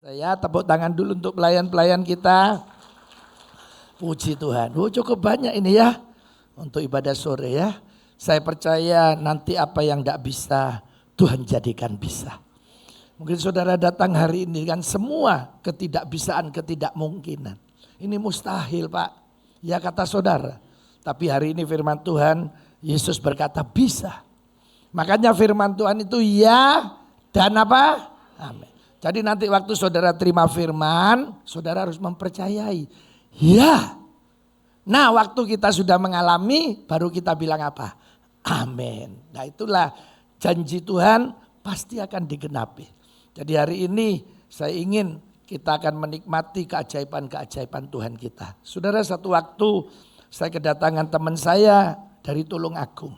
Saya tepuk tangan dulu untuk pelayan-pelayan kita. Puji Tuhan. Cukup banyak ini ya untuk ibadah sore ya. Saya percaya nanti apa yang tidak bisa Tuhan jadikan bisa. Mungkin saudara datang hari ini kan semua ketidakbisaan, ketidakmungkinan. Ini mustahil Pak. Ya kata saudara. Tapi hari ini firman Tuhan, Yesus berkata bisa. Makanya firman Tuhan itu ya dan apa? Amin. Jadi nanti waktu saudara terima firman, saudara harus mempercayai. Ya. Nah waktu kita sudah mengalami, baru kita bilang apa? Amin. Nah itulah janji Tuhan pasti akan digenapi. Jadi hari ini saya ingin kita akan menikmati keajaiban-keajaiban Tuhan kita. Saudara, satu waktu saya kedatangan teman saya dari Tulungagung.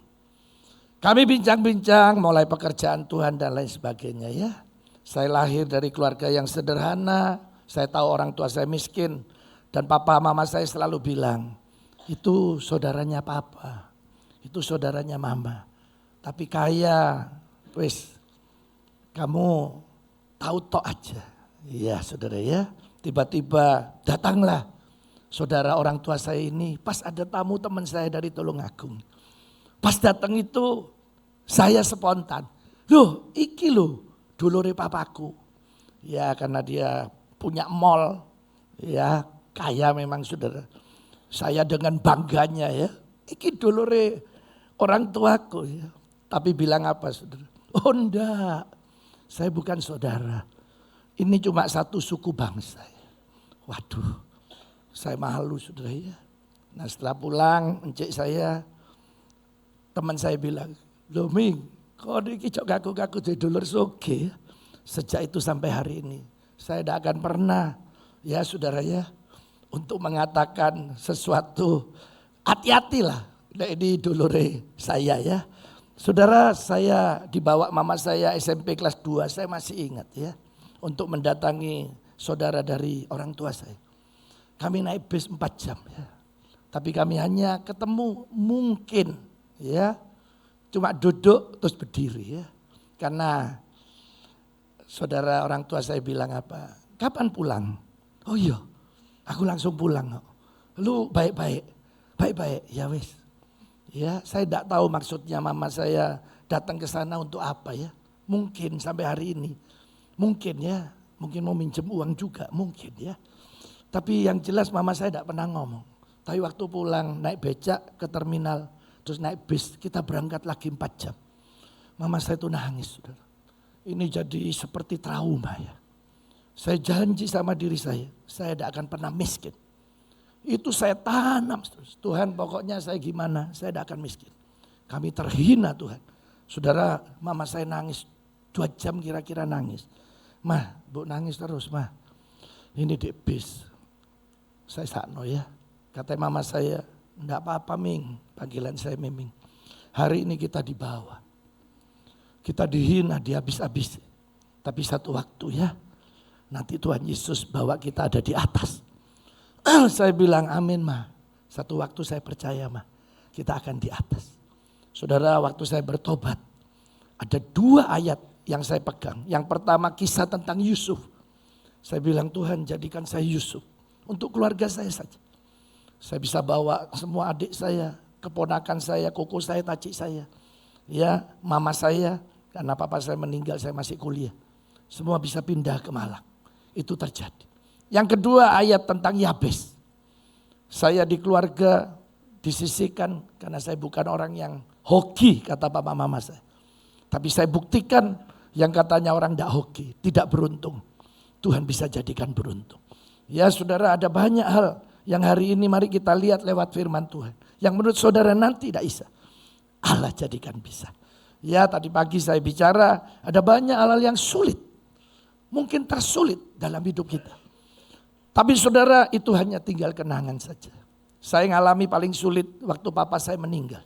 Kami bincang-bincang mulai pekerjaan Tuhan dan lain sebagainya ya. Saya lahir dari keluarga yang sederhana, saya tahu orang tua saya miskin. Dan papa mama saya selalu bilang, itu saudaranya papa, itu saudaranya mama. Tapi kaya, wis kamu tahu tok aja. Iya saudara ya, tiba-tiba datanglah saudara orang tua saya ini, pas ada tamu teman saya dari Tulungagung. Pas datang itu saya spontan, loh iki loh. Dulure papaku, ya karena dia punya mall, ya kaya memang saudara. Saya dengan bangganya ya, iki dulure orang tuaku ya. Tapi bilang apa saudara? Oh enggak, saya bukan saudara. Ini cuma satu suku bangsa. Waduh, saya malu saudara ya. Nah setelah pulang, encik saya, teman saya bilang, loh Ming, kok iki cok kaku-kaku jadi dulur soge. Sejak itu sampai hari ini saya tidak akan pernah ya saudara ya untuk mengatakan sesuatu, hati-hatilah. Nah, ini dulure saya ya. Saudara, saya dibawa mama saya SMP kelas 2, saya masih ingat ya. Untuk mendatangi saudara dari orang tua saya. Kami naik bis 4 jam ya. Tapi kami hanya ketemu mungkin ya. Cuma duduk terus berdiri ya. Karena saudara orang tua saya bilang apa? Kapan pulang? Oh iya, aku langsung pulang. Lu baik-baik, baik-baik. Ya wis. Ya, saya tidak tahu maksudnya mama saya datang ke sana untuk apa ya. Mungkin sampai hari ini. Mungkin ya, mungkin mau minjem uang juga, mungkin ya. Tapi yang jelas mama saya tidak pernah ngomong. Tapi waktu pulang naik becak ke terminal, terus naik bis, kita berangkat lagi 4 jam. Mama saya itu nangis, saudara. Ini jadi seperti trauma ya. Saya janji sama diri saya tidak akan pernah miskin. Itu saya tanam. Tuhan pokoknya saya gimana, saya tidak akan miskin. Kami terhina Tuhan. Saudara, mama saya nangis 2 jam kira-kira nangis. Mah, bu nangis terus mah. Ini di bis. Saya sakno ya. Kata mama saya, enggak apa-apa Ming, panggilan saya Miming. Hari ini kita dibawa. Kita dihina, dihabis-habis. Tapi satu waktu ya, nanti Tuhan Yesus bawa kita ada di atas. Saya bilang amin mah. Satu waktu saya percaya mah, kita akan di atas. Saudara, waktu saya bertobat, ada 2 ayat yang saya pegang. Yang pertama kisah tentang Yusuf. Saya bilang Tuhan jadikan saya Yusuf. Untuk keluarga saya saja. Saya bisa bawa semua adik saya, keponakan saya, koko saya, tacik saya. Ya, mama saya. Karena papa saya meninggal, saya masih kuliah. Semua bisa pindah ke Malang. Itu terjadi. Yang kedua ayat tentang Yabes. Saya di keluarga disisihkan karena saya bukan orang yang hoki kata papa mama saya. Tapi saya buktikan yang katanya orang tidak hoki, tidak beruntung. Tuhan bisa jadikan beruntung. Ya saudara, ada banyak hal yang hari ini mari kita lihat lewat firman Tuhan. Yang menurut saudara nanti tidak bisa. Allah jadikan bisa. Ya tadi pagi saya bicara ada banyak hal yang sulit. Mungkin tersulit dalam hidup kita. Tapi saudara itu hanya tinggal kenangan saja. Saya ngalami paling sulit waktu papa saya meninggal.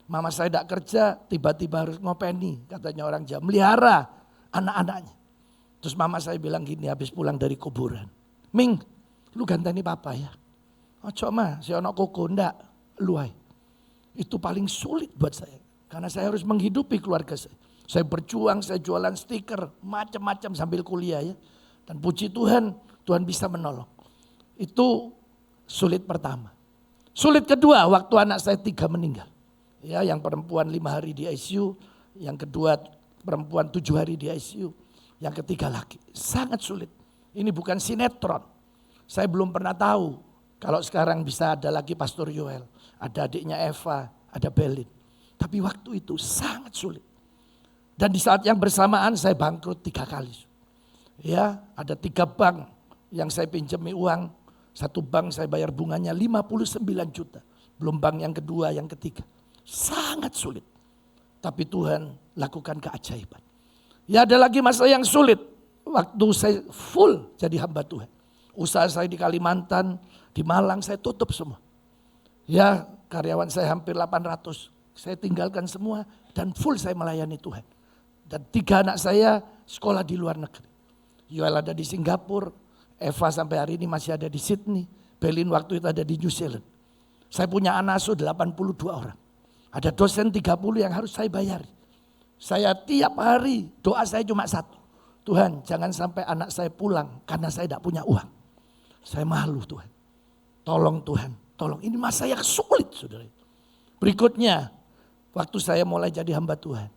Mama saya tidak kerja tiba-tiba harus ngopeni katanya orang Jawa. Melihara anak-anaknya. Terus mama saya bilang gini habis pulang dari kuburan. Ming lu ganteni papa ya. Ojo mah si ono koko ndak luai. Itu paling sulit buat saya. Karena saya harus menghidupi keluarga saya. Saya berjuang, saya jualan stiker, macam-macam sambil kuliah ya. Dan puji Tuhan, Tuhan bisa menolong. Itu sulit pertama. Sulit kedua, waktu anak saya 3 meninggal. Ya, yang perempuan 5 hari di ICU, yang kedua perempuan 7 hari di ICU, yang ketiga laki. Sangat sulit. Ini bukan sinetron. Saya belum pernah tahu kalau sekarang bisa ada lagi Pastor Yoel, ada adiknya Eva, ada Belin. Tapi waktu itu sangat sulit. Dan di saat yang bersamaan saya bangkrut 3 kali. Ya, ada 3 bank yang saya pinjami uang. Satu bank saya bayar bunganya 59 juta. Belum bank yang kedua, yang ketiga. Sangat sulit. Tapi Tuhan lakukan keajaiban. Ya ada lagi masa yang sulit. Waktu saya full jadi hamba Tuhan. Usaha saya di Kalimantan, di Malang saya tutup semua. Ya karyawan saya hampir 800. Saya tinggalkan semua dan full saya melayani Tuhan. Dan 3 anak saya sekolah di luar negeri. Yoel ada di Singapura, Eva sampai hari ini masih ada di Sydney, Belin waktu itu ada di New Zealand. Saya punya anak asuh 82 orang. Ada dosen 30 yang harus saya bayari. Saya tiap hari doa saya cuma satu. Tuhan jangan sampai anak saya pulang karena saya tidak punya uang. Saya malu Tuhan. Tolong Tuhan, tolong. Ini masa yang sulit saudara. Berikutnya waktu saya mulai jadi hamba Tuhan.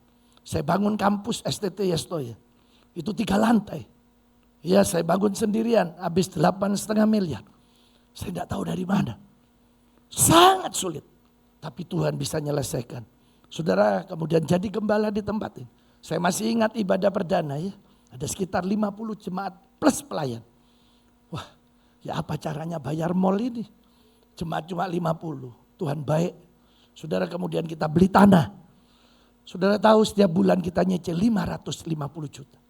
Saya bangun kampus STT Yestoya. Itu 3 lantai. Ya saya bangun sendirian habis 8,5 miliar. Saya tidak tahu dari mana. Sangat sulit. Tapi Tuhan bisa menyelesaikan. Saudara kemudian jadi gembala di tempat ini. Saya masih ingat ibadah perdana ya. Ada sekitar 50 jemaat plus pelayan. Wah ya apa caranya bayar mall ini. Jemaat cuma 50. Tuhan baik. Saudara kemudian kita beli tanah. Saudara tahu setiap bulan kita nyicil 550 juta.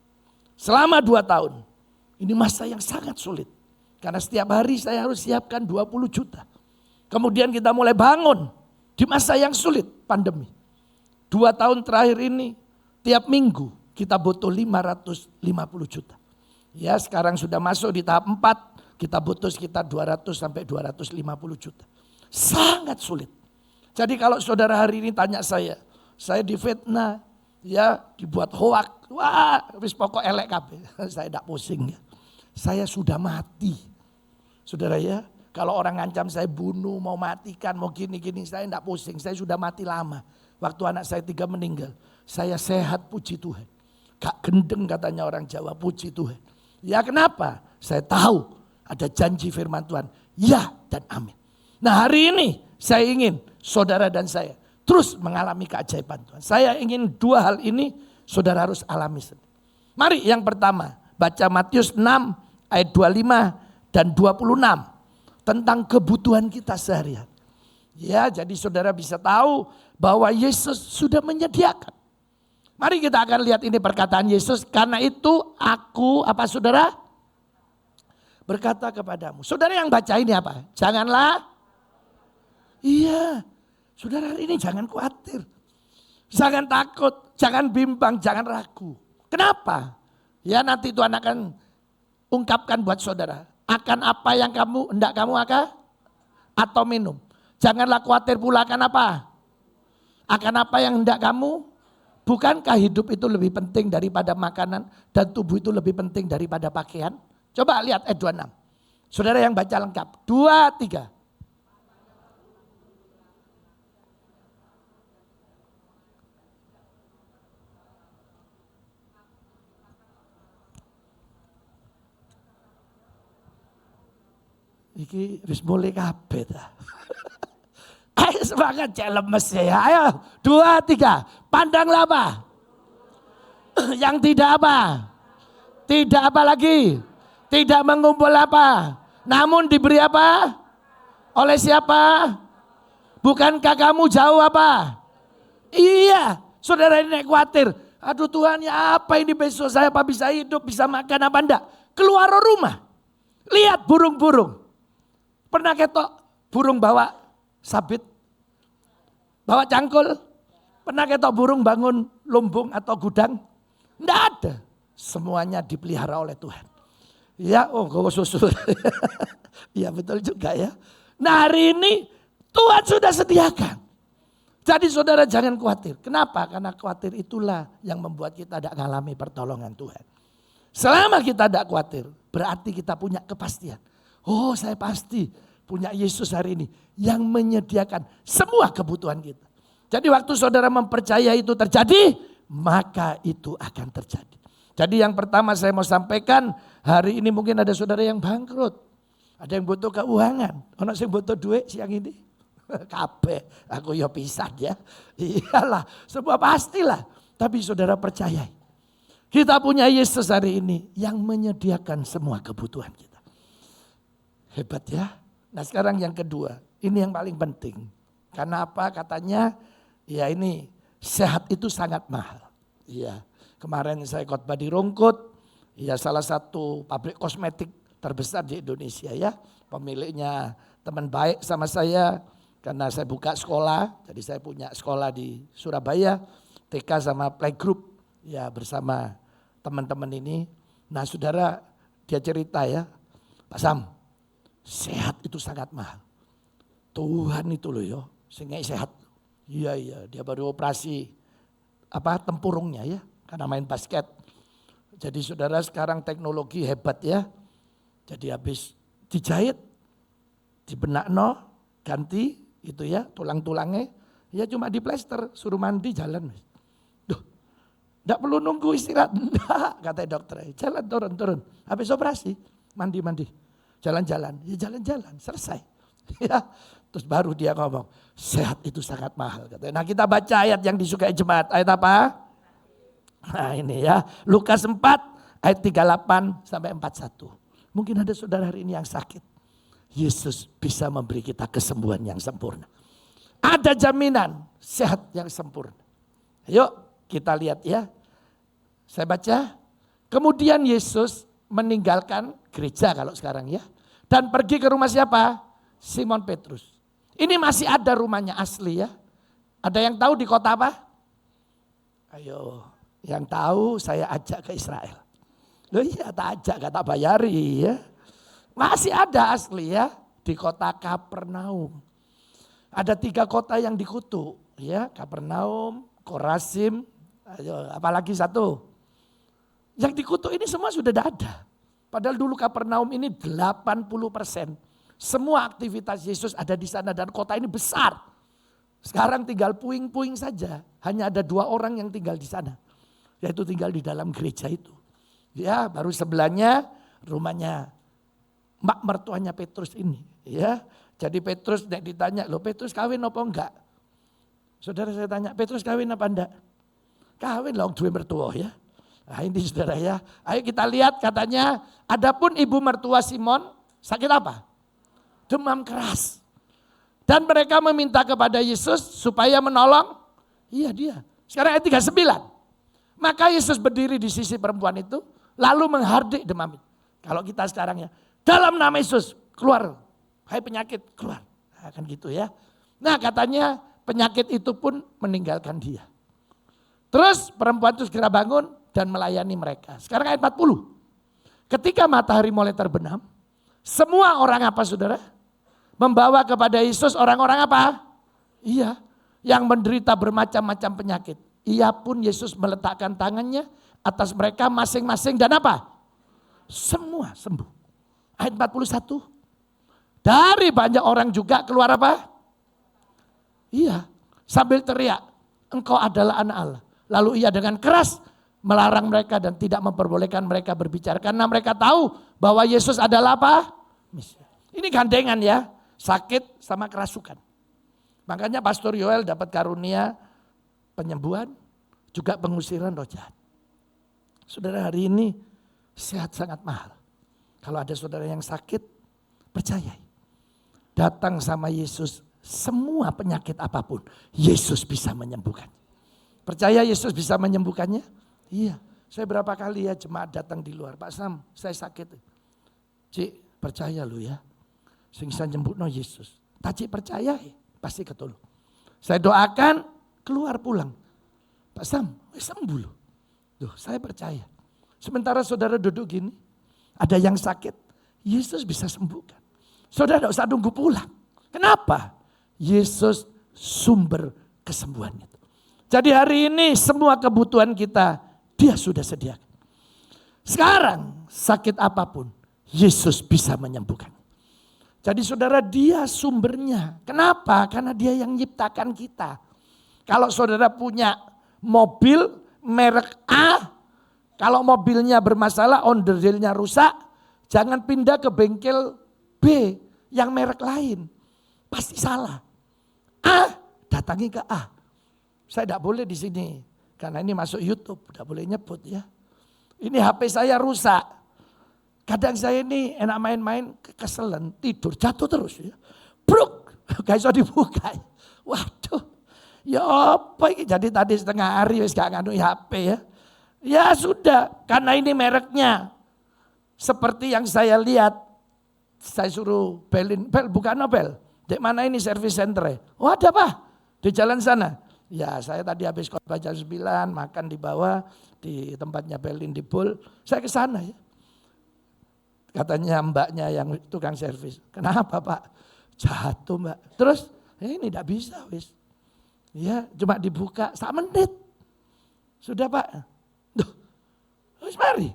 Selama 2 tahun. Ini masa yang sangat sulit. Karena setiap hari saya harus siapkan 20 juta. Kemudian kita mulai bangun. Di masa yang sulit pandemi. 2 tahun terakhir ini tiap minggu kita butuh 550 juta. Ya sekarang sudah masuk di tahap 4. Kita butuh sekitar 200 sampai 250 juta. Sangat sulit. Jadi kalau saudara hari ini tanya saya difitnah. Ya dibuat hoak. Wah wis pokok elek kabeh. Saya tidak pusing ya. Saya sudah mati. Saudara ya, kalau orang ngancam saya bunuh, mau matikan, mau gini-gini, saya tidak pusing. Saya sudah mati lama. Waktu anak saya 3 meninggal, saya sehat puji Tuhan. Gak gendeng katanya orang Jawa, puji Tuhan. Ya kenapa? Saya tahu ada janji firman Tuhan. Ya dan amin. Nah hari ini saya ingin saudara dan saya terus mengalami keajaiban Tuhan. Saya ingin 2 hal ini saudara harus alami sendiri. Mari yang pertama. Baca Matius 6 ayat 25 dan 26 tentang kebutuhan kita sehari-hari. Ya, jadi saudara bisa tahu bahwa Yesus sudah menyediakan. Mari kita akan lihat ini perkataan Yesus. Karena itu aku, apa saudara? Berkata kepadamu. Saudara yang baca ini apa? Janganlah. Iya, saudara ini jangan khawatir. Jangan takut, jangan bimbang, jangan ragu. Kenapa? Ya nanti Tuhan akan ungkapkan buat saudara. Akan apa yang hendak kamu akan? Atau minum. Janganlah khawatir pula akan apa? Akan apa yang hendak kamu? Bukankah hidup itu lebih penting daripada makanan dan tubuh itu lebih penting daripada pakaian? Coba lihat ayat 26. Saudara yang baca lengkap. 2, 3. Iki wis mulai kabeh ta. Ayo semangat cek lemes ya. Ayo 2, 3. Pandanglah apa? Yang tidak apa? Tidak apa lagi? Tidak mengumpul apa? Namun diberi apa? Oleh siapa? Bukankah kamu jauh apa? Iya, saudara ini naik khawatir. Aduh Tuhan ya apa ini besok saya apa bisa hidup, bisa makan apa enggak? Keluar rumah. Lihat burung-burung. Pernah ketok burung bawa sabit? Bawa cangkul? Pernah ketok burung bangun lumbung atau gudang? Enggak ada. Semuanya dipelihara oleh Tuhan. Ya, oh gue susu. Ya betul juga ya. Nah hari ini Tuhan sudah sediakan. Jadi saudara jangan khawatir. Kenapa? Karena khawatir itulah yang membuat kita tidak mengalami pertolongan Tuhan. Selama kita tidak khawatir, berarti kita punya kepastian. Oh, saya pasti punya Yesus hari ini yang menyediakan semua kebutuhan kita. Jadi waktu saudara mempercaya itu terjadi, maka itu akan terjadi. Jadi yang pertama saya mau sampaikan, hari ini mungkin ada saudara yang bangkrut. Ada yang butuh keuangan, ono sing butuh duit siang ini. Kabeh, aku ya pisan ya. Iyalah, semua pastilah. Tapi saudara percaya, kita punya Yesus hari ini yang menyediakan semua kebutuhan kita. Hebat ya. Nah sekarang yang kedua, ini yang paling penting. Karena apa? Katanya, ya ini sehat itu sangat mahal. Iya, kemarin saya khotbah di Rungkut, ya salah satu pabrik kosmetik terbesar di Indonesia ya. Pemiliknya teman baik sama saya karena saya buka sekolah. Jadi saya punya sekolah di Surabaya, TK sama playgroup ya bersama teman-teman ini. Nah saudara dia cerita ya, Pak Sam, sehat itu sangat mahal. Tuhan itu loh ya, sehingga sehat. Iya dia baru operasi tempurungnya ya karena main basket. Jadi saudara sekarang teknologi hebat ya. Jadi habis dijahit, dibenakno, ganti itu ya tulang-tulangnya, ya cuma diplester, suruh mandi jalan. Duh, enggak perlu nunggu istirahat, enggak, kata dokter. Jalan turun. Habis operasi, mandi, jalan-jalan, ya jalan-jalan, selesai. Ya, terus baru dia ngomong, sehat itu sangat mahal. Katanya. Nah kita baca ayat yang disukai jemaat, ayat apa? Nah ini ya, Lukas 4 ayat 38 sampai 41. Mungkin ada saudara hari ini yang sakit. Yesus bisa memberi kita kesembuhan yang sempurna. Ada jaminan sehat yang sempurna. Yuk kita lihat ya. Saya baca. Kemudian Yesus meninggalkan gereja kalau sekarang ya. Dan pergi ke rumah siapa? Simon Petrus. Ini masih ada rumahnya asli ya. Ada yang tahu di kota apa? Ayo, yang tahu saya ajak ke Israel. Loh iya tak ajak, tak bayari ya. Masih ada asli ya di kota Kapernaum. Ada 3 kota yang dikutuk ya, Kapernaum, Korazim, apalagi satu. Yang dikutuk ini semua sudah ada. Padahal dulu Kapernaum ini 80%. Semua aktivitas Yesus ada di sana dan kota ini besar. Sekarang tinggal puing-puing saja. Hanya ada 2 orang yang tinggal di sana. Yaitu tinggal di dalam gereja itu. Ya, baru sebelahnya rumahnya mak mertuanya Petrus ini. Ya, jadi Petrus ditanya, loh Petrus kawin apa enggak? Saudara saya tanya, Petrus kawin apa enggak? Kawin loh dua mertua ya. Nah ini saudara ya, ayo kita lihat katanya, adapun ibu mertua Simon sakit apa? Demam keras. Dan mereka meminta kepada Yesus supaya menolong. Iya dia. Sekarang ayat 39. Maka Yesus berdiri di sisi perempuan itu. Lalu menghardik demam itu. Kalau kita sekarang ya. Dalam nama Yesus keluar. Hai penyakit keluar. Nah, kan gitu ya. Nah katanya penyakit itu pun meninggalkan dia. Terus perempuan itu segera bangun dan melayani mereka. Sekarang ayat 40. Ketika matahari mulai terbenam. Semua orang apa saudara? Membawa kepada Yesus orang-orang apa? Iya, yang menderita bermacam-macam penyakit. Ia pun Yesus meletakkan tangannya atas mereka masing-masing dan apa? Semua sembuh. Ayat 41. Dari banyak orang juga keluar apa? Iya, sambil teriak, engkau adalah anak Allah. Lalu ia dengan keras melarang mereka dan tidak memperbolehkan mereka berbicara. Karena mereka tahu bahwa Yesus adalah apa? Ini gandengan ya. Sakit sama kerasukan. Makanya Pastor Yoel dapat karunia penyembuhan, juga pengusiran roh jahat. Saudara hari ini sehat sangat mahal. Kalau ada saudara yang sakit, percaya. Datang sama Yesus, semua penyakit apapun, Yesus bisa menyembuhkan. Percaya Yesus bisa menyembuhkannya? Iya, saya berapa kali ya jemaat datang di luar. Pak Sam, saya sakit. Cik, percaya lu ya. Sing bisa nyembuhno Yesus. Tak percaya pasti ketulung. Saya doakan keluar pulang. Pak Sam, sembuh loh. Duh, saya percaya. Sementara saudara duduk gini, ada yang sakit, Yesus bisa sembuhkan. Saudara tidak usah nunggu pulang. Kenapa? Yesus sumber kesembuhan itu. Jadi hari ini semua kebutuhan kita dia sudah sediakan. Sekarang sakit apapun, Yesus bisa menyembuhkan. Jadi saudara, dia sumbernya. Kenapa? Karena dia yang menciptakan kita. Kalau saudara punya mobil merek A, kalau mobilnya bermasalah, onderdilnya rusak, jangan pindah ke bengkel B yang merek lain. Pasti salah. A, datangi ke A. Saya tidak boleh di sini, karena ini masuk YouTube, tidak boleh nyebut ya. Ini HP saya rusak. Kadang saya ini enak main-main, kekeselan, tidur, jatuh terus ya. Bruk, gak bisa dibuka. Waduh, ya apa ini? Jadi tadi setengah hari wis gak nganu HP ya. Ya sudah, karena ini mereknya. Seperti yang saya lihat, saya suruh belin, bel bukan Nobel. Dek mana ini service center? Oh ada Pak, di jalan sana. Ya saya tadi habis khotbah jam 9, makan di bawah, di tempatnya Belin di Bul. Saya ke sana ya. Katanya mbaknya yang tukang servis. Kenapa Pak? Jatuh Mbak. Terus ini tidak bisa wis. Ya cuma dibuka 1 menit. Sudah Pak. Duh, wis mari.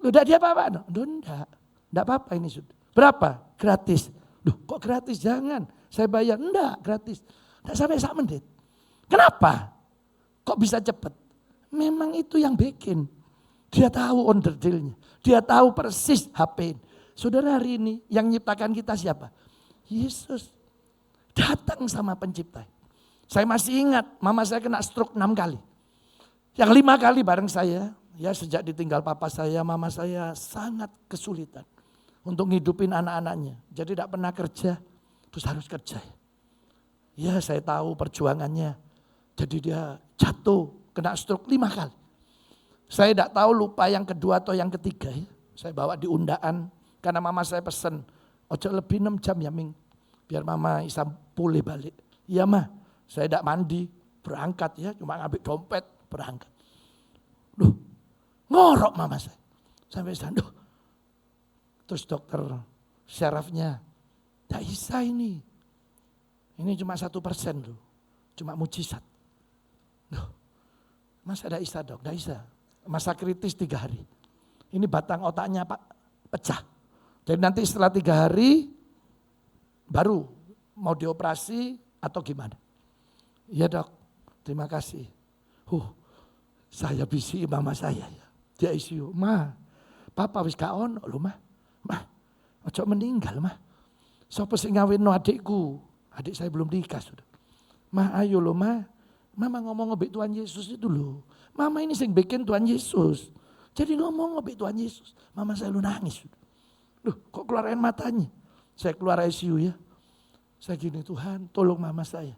Udah dia apa-apa? Duh enggak apa-apa ini sudah. Berapa? Gratis. Duh kok gratis? Jangan. Saya bayar. Enggak gratis. Enggak sampai 1 menit. Kenapa? Kok bisa cepat? Memang itu yang bikin. Dia tahu onderdilnya. Dia tahu persis HP. Saudara, hari ini yang menciptakan kita siapa? Yesus. Datang sama pencipta. Saya masih ingat mama saya kena stroke 6 kali. Yang 5 kali bareng saya. Ya sejak ditinggal papa saya, mama saya sangat kesulitan. Untuk ngidupin anak-anaknya. Jadi tidak pernah kerja. Terus harus kerja. Ya saya tahu perjuangannya. Jadi dia jatuh, kena stroke 5 kali. Saya tidak tahu lupa yang kedua atau yang ketiga ya. Saya bawa di undaan karena mama saya pesen, ojo lebih 6 jam ya Ming. Biar mama bisa pulih balik. Iya mah, saya tidak mandi, berangkat ya. Cuma ngambil dompet, berangkat. Duh, ngorok mama saya. Sampai sana, terus dokter syarafnya, tidak bisa ini. Ini cuma 1% loh, cuma mujizat. Loh, masa tidak bisa dok? Tidak bisa. Masa kritis 3 hari. Ini batang otaknya Pak pecah. Jadi nanti setelah 3 hari baru mau dioperasi atau gimana. Iya dok, terima kasih. Saya bisi mama saya ya. Di ICU, ma, papa wis gak ono lho mah. Mah, ojo meninggal mah. Sopo sing ngawinno adikku? Adik saya belum nikah sudah. Mah ayo lho mah. Mama ngomong ngebik Tuhan Yesus itu loh. Mama ini sing bikin Tuhan Yesus. Jadi ngomong ngebik Tuhan Yesus. Mama saya lu nangis. Loh kok keluar air matanya. Saya keluar ICU ya. Saya gini, Tuhan tolong mama saya.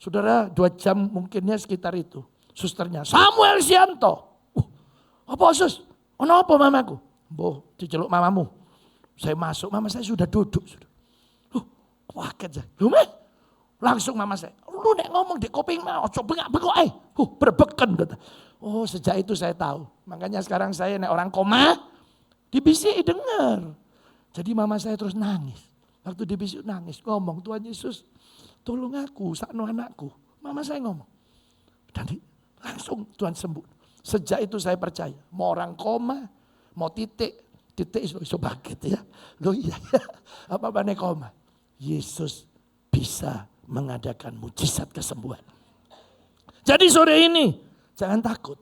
Saudara 2 jam mungkinnya sekitar itu. Susternya, Samuel Sianto. Apa sus? Ono apa mamaku? Boh diceluk mamamu. Saya masuk, mama saya sudah duduk. Kaget saya. Loh meh? Langsung mama saya, lu nek ngomong di kuping mah, ojo bengak-bengok berbeken kata. Oh sejak itu saya tahu. Makanya sekarang saya nek orang koma, dibisi dengar. Jadi mama saya terus nangis. Waktu dibisi nangis, ngomong Tuhan Yesus tolong aku, sakno anakku. Mama saya ngomong. Dan langsung Tuhan sembuh. Sejak itu saya percaya, mau orang koma, mau titik iso bangkit ya. Loh iya ya, apa-apa nek koma. Yesus bisa mengadakan mujizat kesembuhan. Jadi sore ini jangan takut.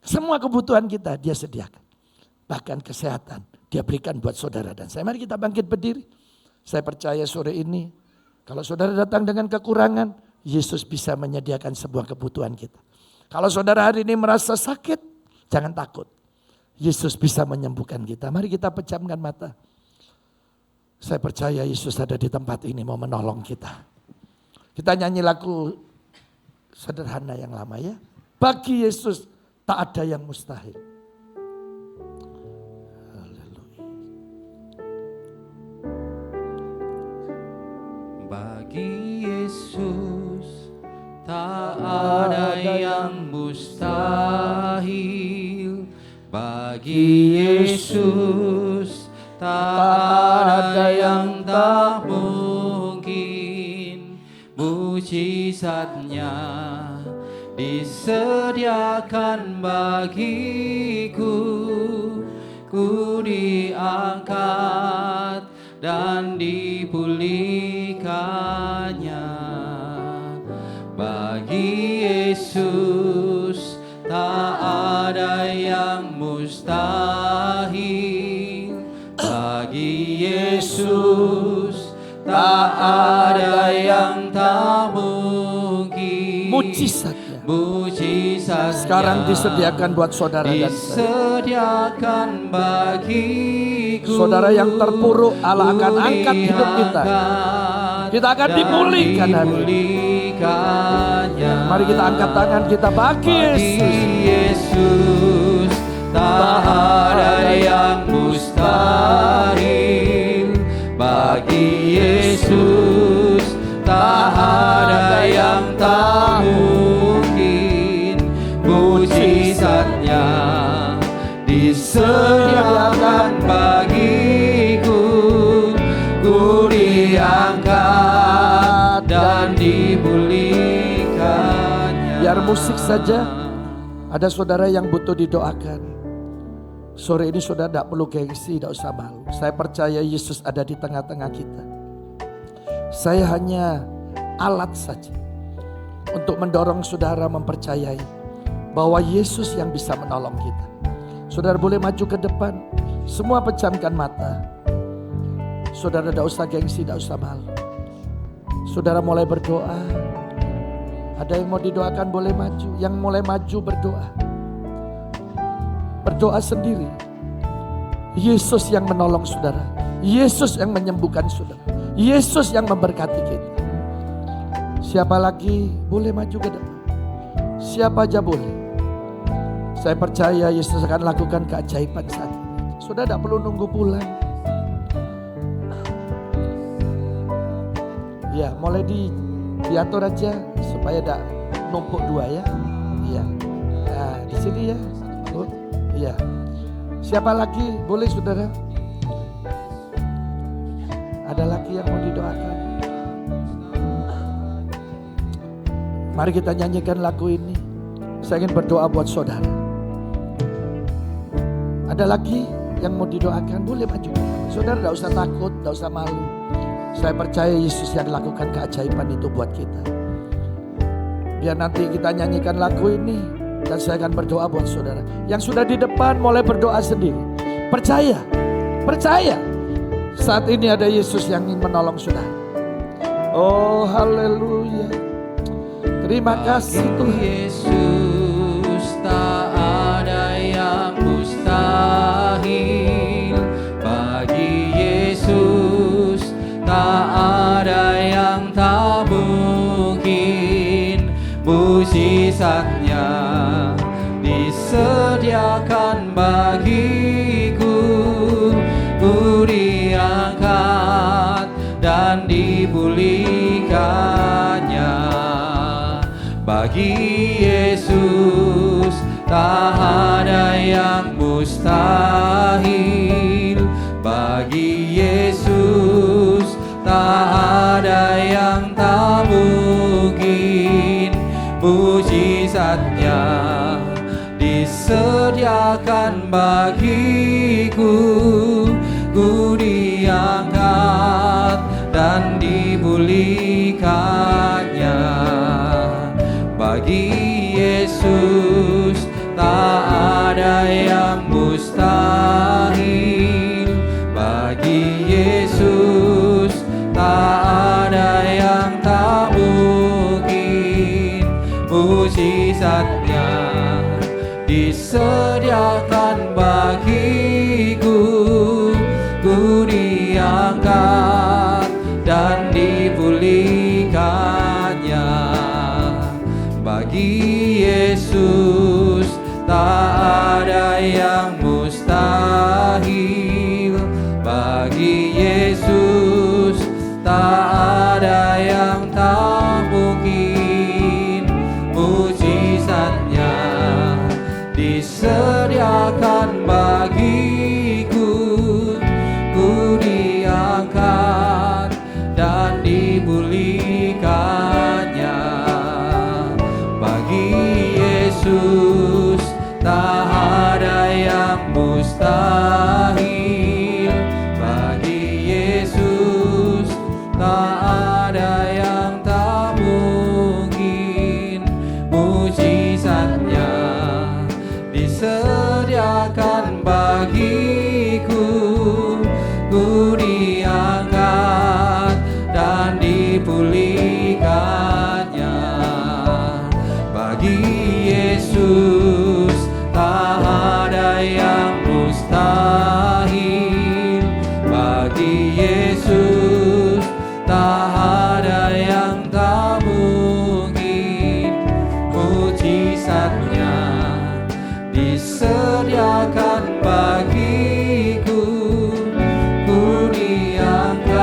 Semua kebutuhan kita dia sediakan. Bahkan kesehatan dia berikan buat saudara dan saya. Mari kita bangkit berdiri. Saya percaya sore ini kalau saudara datang dengan kekurangan, Yesus bisa menyediakan sebuah kebutuhan kita. Kalau saudara hari ini merasa sakit, jangan takut. Yesus bisa menyembuhkan kita. Mari kita pejamkan mata. Saya percaya Yesus ada di tempat ini mau menolong kita. Kita nyanyi lagu sederhana yang lama ya. Bagi Yesus tak ada yang mustahil. Haleluya. Bagi Yesus tak ada yang mustahil. Bagi Yesus tak ada yang tak mungkin. Mujizatnya disediakan bagiku. ku diangkat dan dipulihkannya. Bagi Yesus tak ada yang mustahil. Bagi Yesus tak ada yang tak mungkin. Mujizatnya Mujizatnya sekarang disediakan buat saudara dan saya. disediakan bagiku. Saudara yang terpuruk, Allah akan angkat hidup kita. Kita akan dipulihkan hari ini. Mari kita angkat tangan kita bagi Yesus. Tak ada yang mustahil. Bagi Yesus tak ada yang tak mungkin. Mujizatnya disediakan bagiku. Ku diangkat dan dipulihkannya. Biar musik saja. Ada saudara yang butuh didoakan. Sore ini saudara tidak perlu gengsi, tidak usah malu. Saya percaya Yesus ada di tengah-tengah kita. Saya hanya alat saja untuk mendorong saudara mempercayai bahwa Yesus yang bisa menolong kita. Saudara boleh maju ke depan. Semua pejamkan mata. Saudara tidak usah gengsi, tidak usah malu. Saudara mulai berdoa. Ada yang mau didoakan boleh maju. Yang mulai maju berdoa. Berdoa sendiri. Yesus yang menolong saudara. Yesus yang menyembuhkan saudara. Yesus yang memberkati kita. Siapa lagi boleh maju ke depan. Siapa aja boleh. Saya percaya Yesus akan lakukan keajaiban saat ini. Saudara tidak perlu nunggu pulang. Ya, mulai diatur aja supaya tidak numpuk dua ya. Iya. Nah, di sini ya. Oh, iya. Siapa lagi? Boleh saudara? Ada lagi yang mau didoakan? Mari kita nyanyikan lagu ini. Saya ingin berdoa buat saudara. Ada lagi yang mau didoakan? Boleh maju. Saudara tidak usah takut, tidak usah malu. Saya percaya Yesus yang lakukan keajaiban itu buat kita. Biar nanti kita nyanyikan lagu ini dan saya akan berdoa buat saudara. Yang sudah di depan mulai berdoa sendiri. Percaya, percaya. Saat ini ada Yesus yang ingin menolong saudara. Oh haleluya. Terima kasih Tuhan. Yesus tak ada yang mustahil. Bagi Yesus tak ada yang tak mungkin. Mujizatnya disediakan bagiku. Ku diangkat dan dipulihkannya. Bagi Yesus tak ada yang mustahil. Bagi Yesus tak ada yang tak mungkin. Mujizatnya disediakan bagiku. Ku diangkat dan dipulihkannya. Bagi Yesus tak ada yang mustahil. Bagi Yesus tak ada yang tak mungkin. Mujizatnya disediakan bagiku. Ku diangkat dan dipulihkannya. Bagi Yesus tak ada yang mustahil. Bagi Yesus tak ada yang tak mungkin. Mujizatnya disediakan bagiku. Ku diangkat dan dipulihkannya. Bagi Yesus tak ada yang mustahil. bagi Yesus tak ada yang tak mungkin. Mujizatnya disediakan bagiku, ku diangkat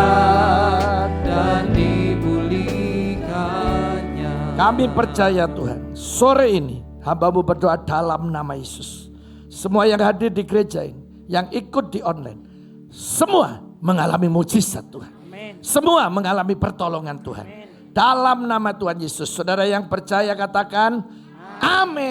dan dipulihkannya. Kami percaya Tuhan, sore ini hamba-Mu berdoa dalam nama Yesus. Semua yang hadir di gereja ini, yang ikut di online, semua mengalami mujizat Tuhan. Semua mengalami pertolongan Tuhan. Dalam nama Tuhan Yesus, saudara yang percaya katakan amin.